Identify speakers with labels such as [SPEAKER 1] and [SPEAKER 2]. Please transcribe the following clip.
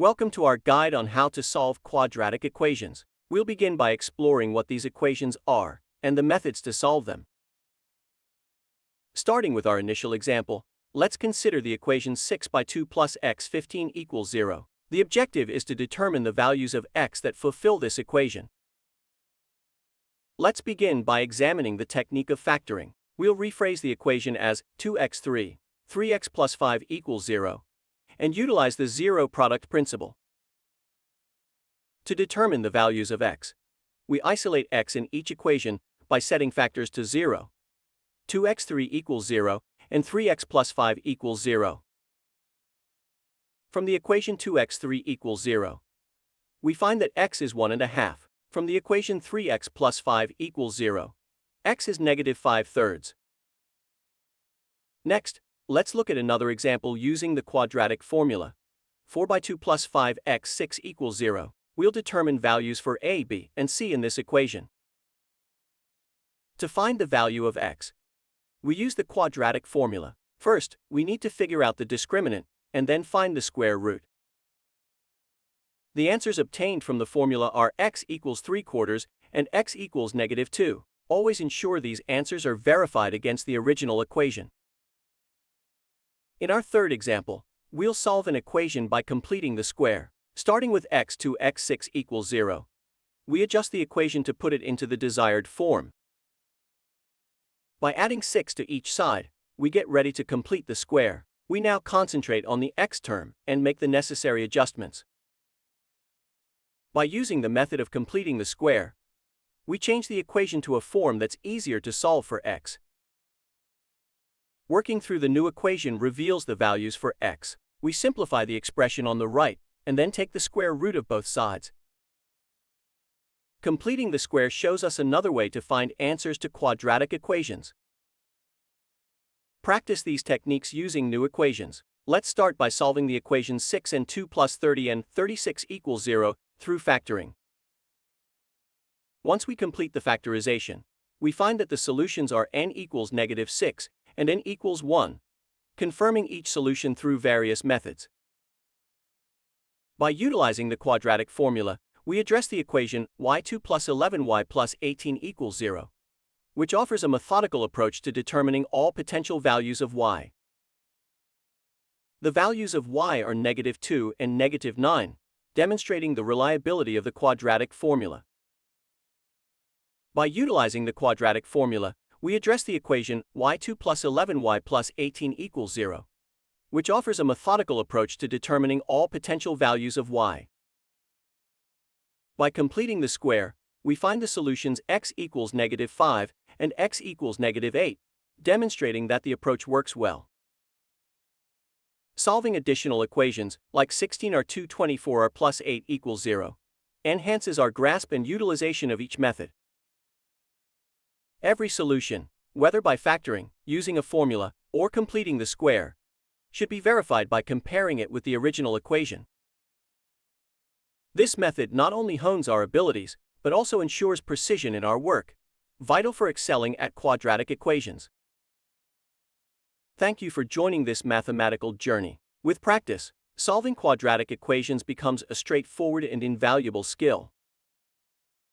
[SPEAKER 1] Welcome to our guide on how to solve quadratic equations. We'll begin by exploring what these equations are and the methods to solve them. Starting with our initial example, let's consider the equation 6 by 2 plus x 15 equals 0. The objective is to determine the values of x that fulfill this equation. Let's begin by examining the technique of factoring. We'll rephrase the equation as 2x3, 3x plus 5 equals 0, and utilize the zero product principle. To determine the values of x, we isolate x in each equation by setting factors to 0. 2x3 equals 0, and 3x plus 5 equals 0. From the equation 2x3 equals 0, we find that x is 1/2. From the equation 3x plus 5 equals 0, x is negative 5/3. Next, let's look at another example using the quadratic formula. 4 by 2 plus 5x 6 equals 0. We'll determine values for a, b, and c in this equation. To find the value of x, we use the quadratic formula. First, we need to figure out the discriminant, and then find the square root. The answers obtained from the formula are x equals 3/4 and x equals -2. Always ensure these answers are verified against the original equation. In our third example, we'll solve an equation by completing the square. Starting with x to x6 equals 0, we adjust the equation to put it into the desired form. By adding 6 to each side, we get ready to complete the square. We now concentrate on the x term and make the necessary adjustments. By using the method of completing the square, we change the equation to a form that's easier to solve for x. Working through the new equation reveals the values for x. We simplify the expression on the right, and then take the square root of both sides. Completing the square shows us another way to find answers to quadratic equations. Practice these techniques using new equations. Let's start by solving the equations 6 and 2 plus 30 and 36 equals 0 through factoring. Once we complete the factorization, we find that the solutions are n equals -6 and n equals 1, confirming each solution through various methods. By utilizing the quadratic formula, we address the equation y2 plus 11y plus 18 equals 0, which offers a methodical approach to determining all potential values of y. The values of y are -2 and -9, demonstrating the reliability of the quadratic formula. By utilizing the quadratic formula, we address the equation y2 plus 11y plus 18 equals 0, which offers a methodical approach to determining all potential values of y. By completing the square, we find the solutions x equals -5 and x equals -8, demonstrating that the approach works well. Solving additional equations, like 16r2 24r plus 8 equals 0, enhances our grasp and utilization of each method. Every solution, whether by factoring, using a formula, or completing the square, should be verified by comparing it with the original equation. This method not only hones our abilities, but also ensures precision in our work, vital for excelling at quadratic equations. Thank you for joining this mathematical journey. With practice, solving quadratic equations becomes a straightforward and invaluable skill.